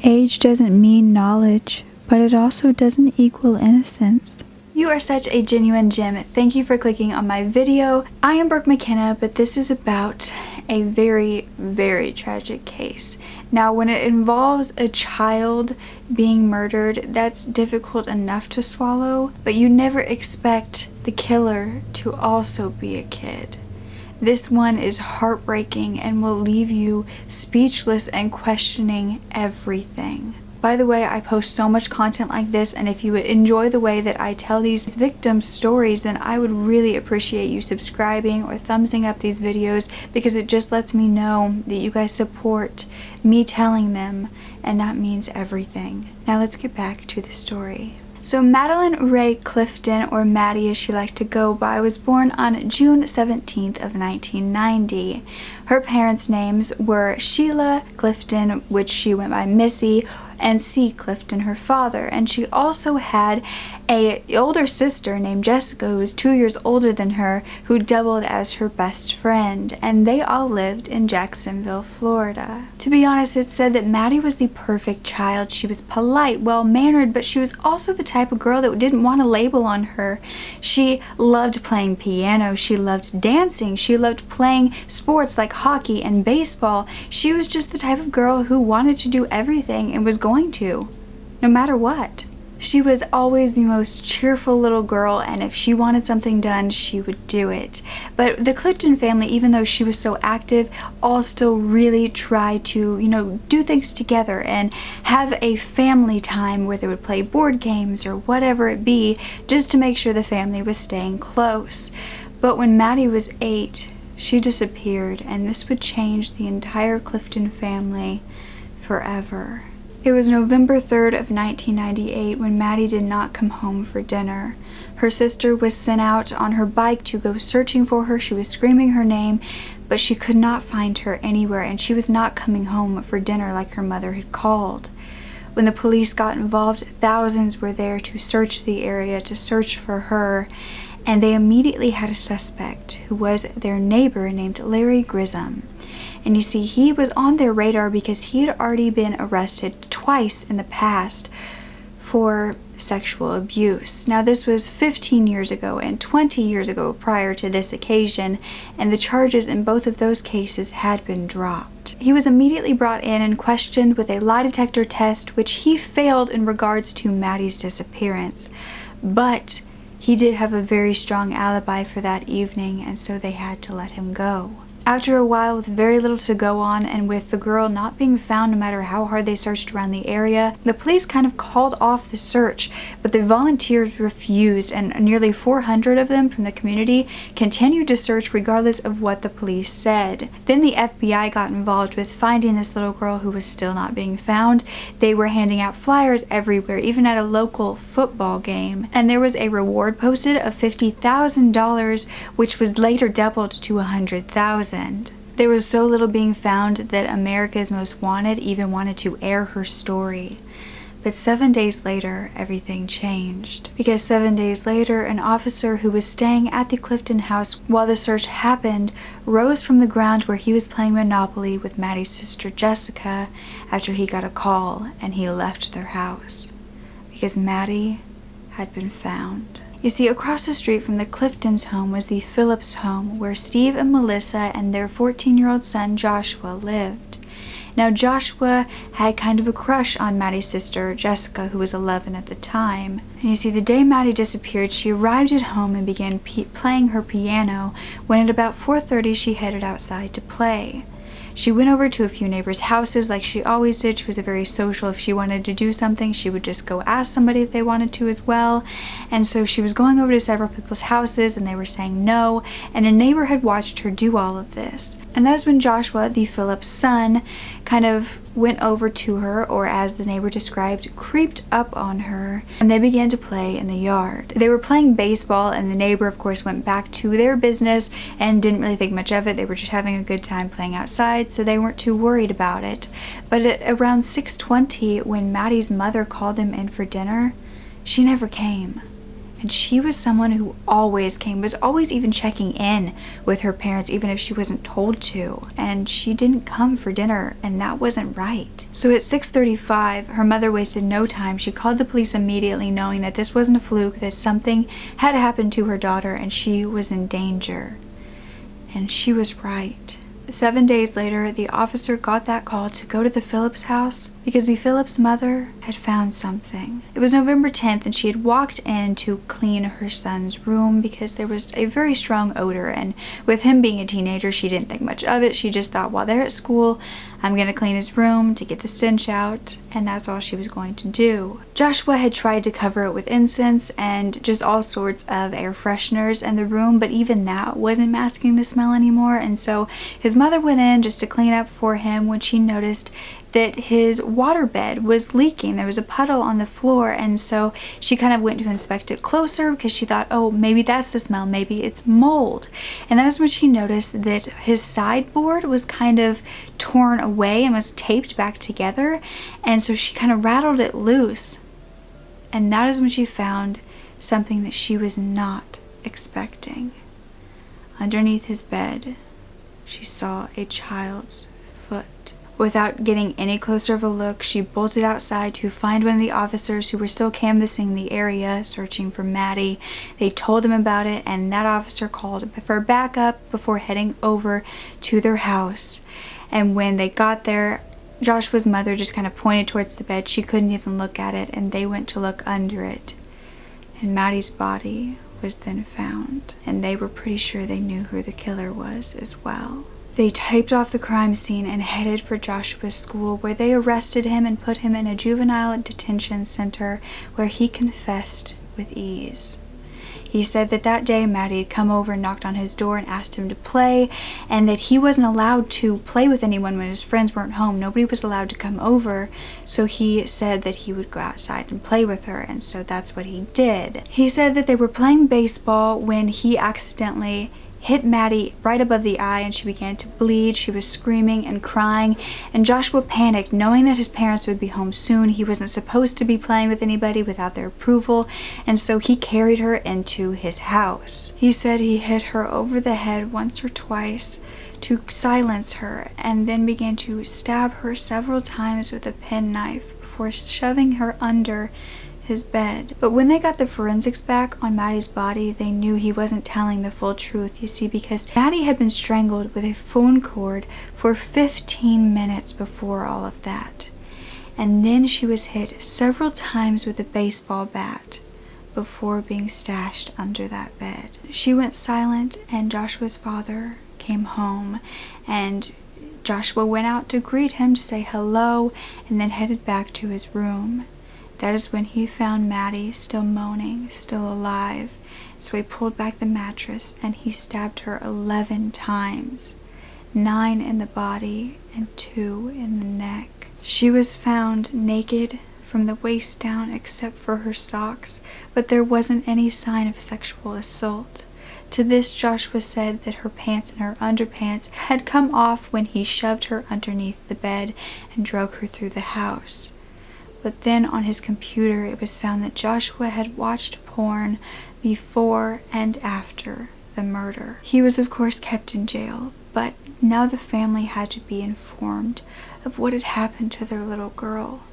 Age doesn't mean knowledge, but it also doesn't equal innocence. You are such a genuine gem. Thank you for clicking on my video. I am Brooke Makenna, but this is about a very, very tragic case. Now, when it involves a child being murdered, that's difficult enough to swallow, but you never expect the killer to also be a kid. This one is heartbreaking and will leave you speechless and questioning everything. By the way, I post so much content like this, and if you enjoy the way that I tell these victim stories, then I would really appreciate you subscribing or thumbsing up these videos, because it just lets me know that you guys support me telling them, and that means everything. Now let's get back to the story. So Madeline Ray Clifton, or Maddie as she liked to go by, was born on June 17th of 1990. Her parents' names were Sheila Clifton, which she went by Missy, and C. Clifton, her father. And she also had an older sister named Jessica, who was 2 years older than her, who doubled as her best friend. And they all lived in Jacksonville, Florida. To be honest, it's said that Maddie was the perfect child. She was polite, well-mannered, but she was also the type of girl that didn't want a label on her. She loved playing piano. She loved dancing. She loved playing sports like hockey and baseball. She was just the type of girl who wanted to do everything and was going to, no matter what. She was always the most cheerful little girl, and if she wanted something done, she would do it. But the Clifton family, even though she was so active, all still really tried to, do things together and have a family time where they would play board games or whatever it be, just to make sure the family was staying close. But when Maddie was 8, she disappeared, and this would change the entire Clifton family forever. It was November 3rd of 1998 when Maddie did not come home for dinner. Her sister was sent out on her bike to go searching for her. She was screaming her name, but she could not find her anywhere, and she was not coming home for dinner like her mother had called. When the police got involved, thousands were there to search the area, to search for her, and they immediately had a suspect who was their neighbor named Larry Grissom. And you see, he was on their radar because he had already been arrested twice in the past for sexual abuse. Now, this was 15 years ago and 20 years ago prior to this occasion, and the charges in both of those cases had been dropped. He was immediately brought in and questioned with a lie detector test, which he failed in regards to Maddie's disappearance. But he did have a very strong alibi for that evening, and so they had to let him go. After a while, with very little to go on, and with the girl not being found no matter how hard they searched around the area, the police kind of called off the search, but the volunteers refused, and nearly 400 of them from the community continued to search regardless of what the police said. Then the FBI got involved with finding this little girl who was still not being found. They were handing out flyers everywhere, even at a local football game, and there was a reward posted of $50,000, which was later doubled to $100,000. There was so little being found that America's Most Wanted even wanted to air her story. But 7 days later, everything changed. Because 7 days later, an officer who was staying at the Clifton house while the search happened rose from the ground where he was playing Monopoly with Maddie's sister Jessica after he got a call, and he left their house. Because Maddie had been found. You see, across the street from the Clifton's home was the Phillips home, where Steve and Melissa and their 14-year-old son Joshua lived. Now, Joshua had kind of a crush on Maddie's sister Jessica, who was 11 at the time. And you see, the day Maddie disappeared, she arrived at home and began playing her piano, when at about 4:30 she headed outside to play. She went over to a few neighbors' houses like she always did. She was very social. If she wanted to do something, she would just go ask somebody if they wanted to as well. And so she was going over to several people's houses, and they were saying no, and a neighbor had watched her do all of this. And that is when Joshua, the Phillips son, kind of went over to her, or as the neighbor described, creeped up on her, and they began to play in the yard. They were playing baseball, and the neighbor, of course, went back to their business and didn't really think much of it. They were just having a good time playing outside, so they weren't too worried about it. But at around 6:20, when Maddie's mother called them in for dinner, she never came. And she was someone who always came, was always even checking in with her parents, even if she wasn't told to. And she didn't come for dinner, and that wasn't right. So at 6:35, her mother wasted no time. She called the police immediately, knowing that this wasn't a fluke, that something had happened to her daughter and she was in danger. And she was right. 7 days later, the officer got that call to go to the Phillips house because the Phillips mother had found something. It was November 10th, and she had walked in to clean her son's room because there was a very strong odor, and with him being a teenager, she didn't think much of it. She just thought, while they're at school, I'm going to clean his room to get the stench out, and that's all she was going to do. Joshua had tried to cover it with incense and just all sorts of air fresheners in the room, but even that wasn't masking the smell anymore, and so his mother went in just to clean up for him when she noticed that his waterbed was leaking. There was a puddle on the floor, and so she kind of went to inspect it closer because she thought, oh, maybe that's the smell, maybe it's mold. And that is when she noticed that his sideboard was kind of torn away and was taped back together, and so she kind of rattled it loose. And that is when she found something that she was not expecting. Underneath his bed, she saw a child's foot. Without getting any closer of a look, she bolted outside to find one of the officers who were still canvassing the area, searching for Maddie. They told him about it, and that officer called for backup before heading over to their house. And when they got there, Joshua's mother just kind of pointed towards the bed. She couldn't even look at it, and they went to look under it. And Maddie's body was then found, and they were pretty sure they knew who the killer was as well. They taped off the crime scene and headed for Joshua's school, where they arrested him and put him in a juvenile detention center where he confessed with ease. He said that that day Maddie had come over and knocked on his door and asked him to play, and that he wasn't allowed to play with anyone when his friends weren't home. Nobody was allowed to come over, so he said that he would go outside and play with her, and so that's what he did. He said that they were playing baseball when he accidentally hit Maddie right above the eye, and she began to bleed. She was screaming and crying, and Joshua panicked, knowing that his parents would be home soon. He wasn't supposed to be playing with anybody without their approval, and so he carried her into his house. He said he hit her over the head once or twice to silence her, and then began to stab her several times with a penknife before shoving her under his bed. But when they got the forensics back on Maddie's body, they knew he wasn't telling the full truth, you see, because Maddie had been strangled with a phone cord for 15 minutes before all of that. And then she was hit several times with a baseball bat before being stashed under that bed. She went silent, and Joshua's father came home, and Joshua went out to greet him, to say hello, and then headed back to his room. That is when he found Maddie still moaning, still alive. So he pulled back the mattress and he stabbed her 11 times, 9 in the body and 2 in the neck. She was found naked from the waist down except for her socks, but there wasn't any sign of sexual assault. To this, Joshua said that her pants and her underpants had come off when he shoved her underneath the bed and drug her through the house. But then on his computer, it was found that Joshua had watched porn before and after the murder. He was, of course, kept in jail, but now the family had to be informed of what had happened to their little girl.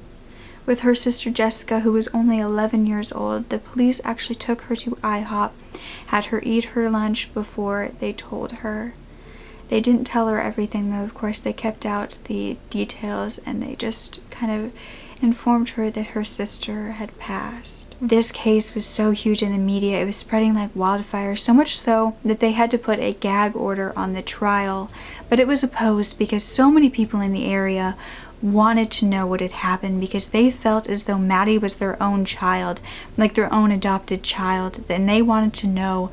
With her sister Jessica, who was only 11 years old, the police actually took her to IHOP, had her eat her lunch before they told her. They didn't tell her everything, though. Of course, they kept out the details, and they just kind of informed her that her sister had passed. This case was so huge in the media, it was spreading like wildfire, so much so that they had to put a gag order on the trial, but it was opposed because so many people in the area wanted to know what had happened, because they felt as though Maddie was their own child, like their own adopted child, and they wanted to know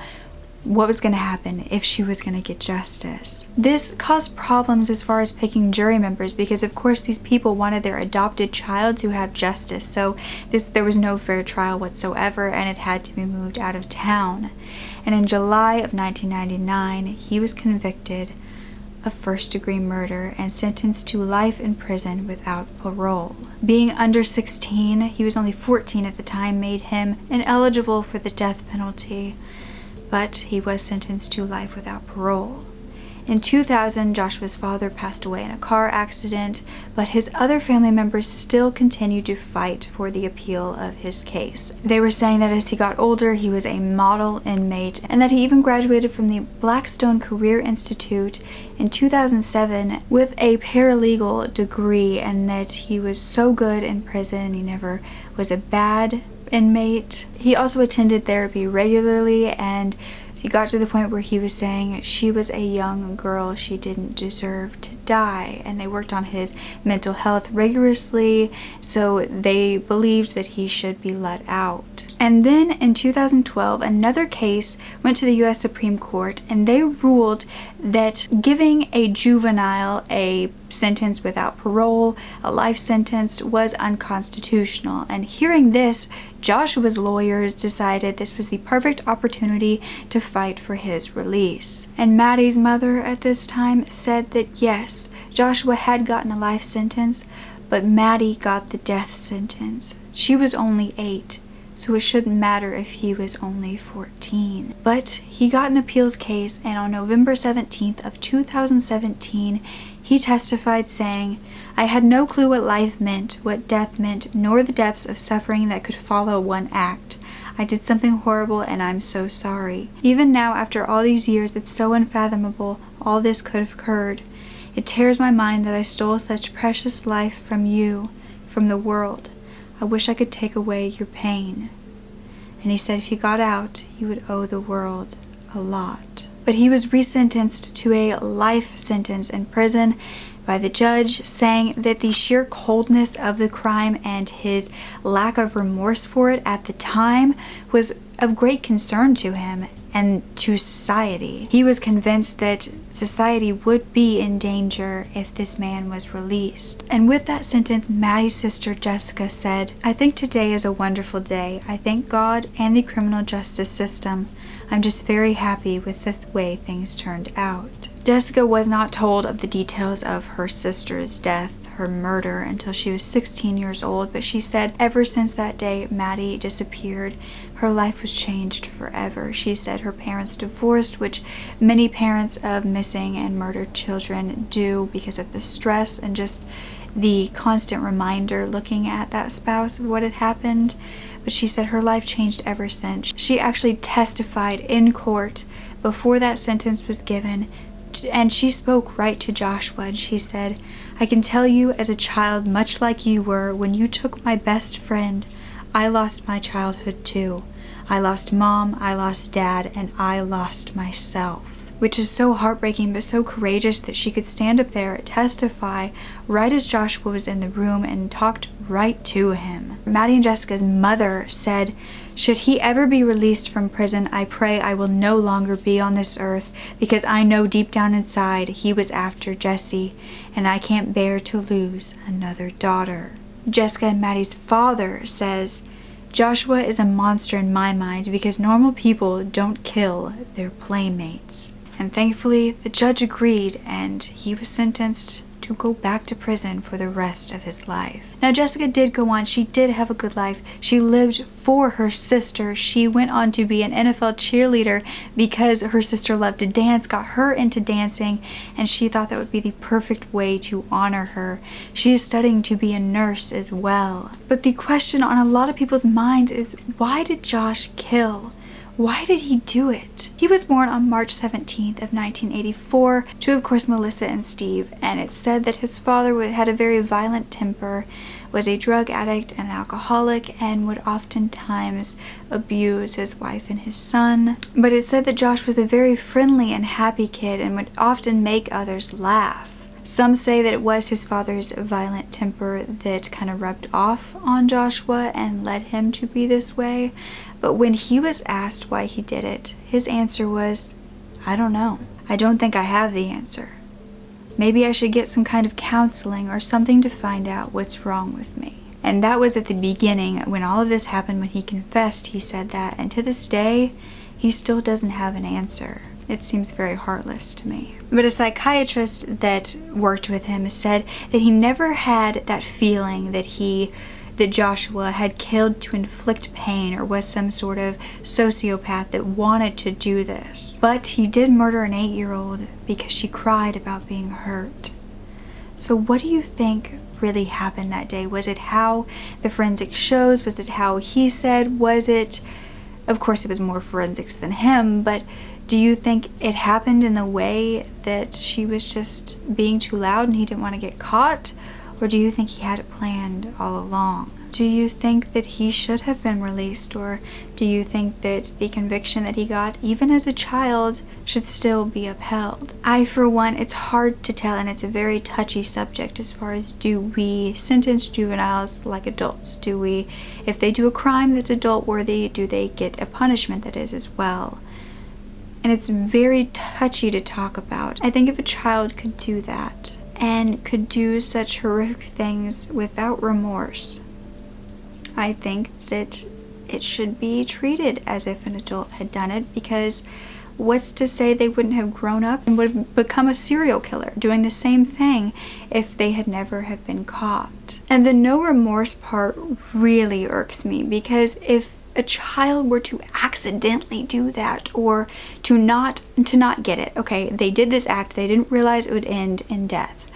what was going to happen, if she was going to get justice. This caused problems as far as picking jury members, because of course these people wanted their adopted child to have justice, so there was no fair trial whatsoever, and it had to be moved out of town. And in July of 1999, he was convicted of first-degree murder and sentenced to life in prison without parole. Being under 16, he was only 14 at the time, made him ineligible for the death penalty, but he was sentenced to life without parole. In 2000, Joshua's father passed away in a car accident, but his other family members still continued to fight for the appeal of his case. They were saying that as he got older, he was a model inmate, and that he even graduated from the Blackstone Career Institute in 2007 with a paralegal degree, and that he was so good in prison, he never was a bad inmate. He also attended therapy regularly, and he got to the point where he was saying she was a young girl, she didn't deserve to die, and they worked on his mental health rigorously, so they believed that he should be let out. And then in 2012, another case went to the U.S. Supreme Court, and they ruled that giving a juvenile a sentence without parole, a life sentence, was unconstitutional. And hearing this, Joshua's lawyers decided this was the perfect opportunity to fight for his release. And Maddie's mother at this time said that yes, Joshua had gotten a life sentence, but Maddie got the death sentence. She was only 8. So it shouldn't matter if he was only 14. But he got an appeals case, and on November 17th of 2017, he testified saying, "I had no clue what life meant, what death meant, nor the depths of suffering that could follow one act. I did something horrible, and I'm so sorry. Even now, after all these years, it's so unfathomable all this could have occurred. It tears my mind that I stole such precious life from you, from the world. I wish I could take away your pain." And he said if he got out, he would owe the world a lot. But he was resentenced to a life sentence in prison by the judge, saying that the sheer coldness of the crime and his lack of remorse for it at the time was of great concern to him and to society. He was convinced that society would be in danger if this man was released. And with that sentence, Maddie's sister Jessica said, "I think today is a wonderful day. I thank God and the criminal justice system. I'm just very happy with the way things turned out." Jessica was not told of the details of her sister's death, her murder, until she was 16 years old, but she said ever since that day Maddie disappeared, her life was changed forever. She said her parents divorced, which many parents of missing and murdered children do because of the stress and just the constant reminder looking at that spouse of what had happened. But she said her life changed ever since. She actually testified in court before that sentence was given, and she spoke right to Joshua, and she said, "I can tell you as a child, much like you were, when you took my best friend, I lost my childhood too. I lost mom, I lost dad, and I lost myself." Which is so heartbreaking, but so courageous that she could stand up there, testify right as Joshua was in the room, and talked right to him. Maddie and Jessica's mother said, "Should he ever be released from prison, I pray I will no longer be on this earth, because I know deep down inside he was after Jessie, and I can't bear to lose another daughter." Jessica and Maddie's father says, "Joshua is a monster in my mind because normal people don't kill their playmates." And thankfully, the judge agreed, and he was sentenced to go back to prison for the rest of his life. Now, Jessica did go on. She did have a good life. She lived for her sister. She went on to be an NFL cheerleader because her sister loved to dance, got her into dancing, and she thought that would be the perfect way to honor her. She is studying to be a nurse as well. But the question on a lot of people's minds is, why did Josh kill? Why did he do it? He was born on March 17th of 1984 to, of course, Melissa and Steve, and it's said that his father had a very violent temper, was a drug addict and alcoholic, and would oftentimes abuse his wife and his son. But it's said that Josh was a very friendly and happy kid and would often make others laugh. Some say that it was his father's violent temper that kind of rubbed off on Joshua and led him to be this way. But when he was asked why he did it, his answer was, "I don't know. I don't think I have the answer. Maybe I should get some kind of counseling or something to find out what's wrong with me." And that was at the beginning. When all of this happened, when he confessed, he said that. And to this day, he still doesn't have an answer. It seems very heartless to me. But a psychiatrist that worked with him said that he never had that feeling that Joshua had killed to inflict pain or was some sort of sociopath that wanted to do this. But he did murder an 8-year-old because she cried about being hurt. So what do you think really happened that day? Was it how the forensic shows? Was it how he said? Was it, of course it was more forensics than him, but do you think it happened in the way that she was just being too loud and he didn't want to get caught? Or do you think he had it planned all along? Do you think that he should have been released? Or do you think that the conviction that he got, even as a child, should still be upheld? For one, it's hard to tell, and it's a very touchy subject as far as, do we sentence juveniles like adults? If they do a crime that's adult worthy, do they get a punishment that is as well? And it's very touchy to talk about. I think if a child could do that and could do such horrific things without remorse, I think that it should be treated as if an adult had done it, because what's to say they wouldn't have grown up and would have become a serial killer doing the same thing if they had never have been caught. And the no remorse part really irks me, because if a child were to accidentally do that, or to not get it, okay, they did this act, they didn't realize it would end in death,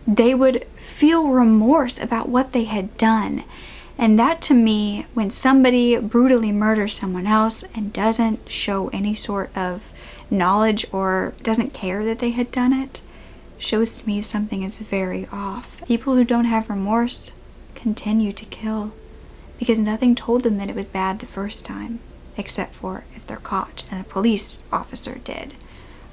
they would feel remorse about what they had done. And that, to me, when somebody brutally murders someone else and doesn't show any sort of knowledge or doesn't care that they had done it, shows to me something is very off. People who don't have remorse continue to kill because nothing told them that it was bad the first time, except for if they're caught and a police officer did.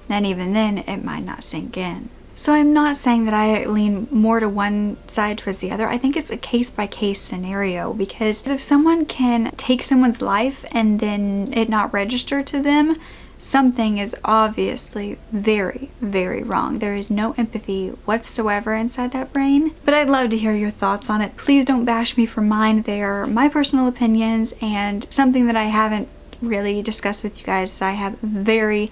And even then, it might not sink in. So I'm not saying that I lean more to one side towards the other. I think it's a case-by-case scenario, because if someone can take someone's life and then it not register to them, something is obviously very, very wrong. There is no empathy whatsoever inside that brain. But I'd love to hear your thoughts on it. Please don't bash me for mine. They are my personal opinions, and something that I haven't really discussed with you guys is I have very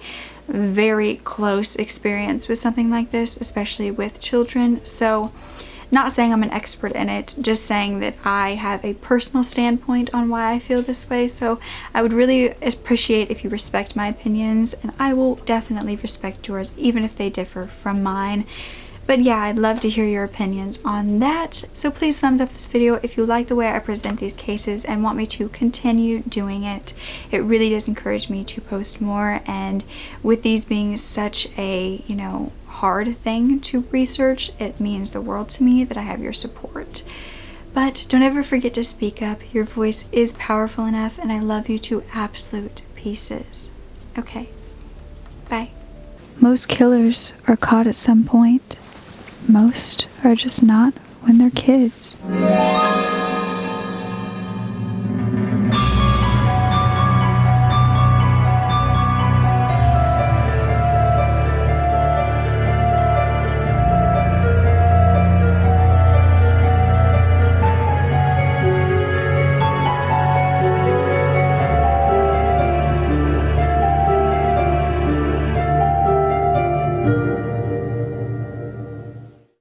close experience with something like this, especially with children. So not saying I'm an expert in it, just saying that I have a personal standpoint on why I feel this way. So I would really appreciate if you respect my opinions, and I will definitely respect yours even if they differ from mine. But yeah, I'd love to hear your opinions on that. So please thumbs up this video if you like the way I present these cases and want me to continue doing it. It really does encourage me to post more, and with these being such a, hard thing to research, it means the world to me that I have your support. But don't ever forget to speak up. Your voice is powerful enough, and I love you to absolute pieces. Okay, bye. Most killers are caught at some point. Most are just not when they're kids.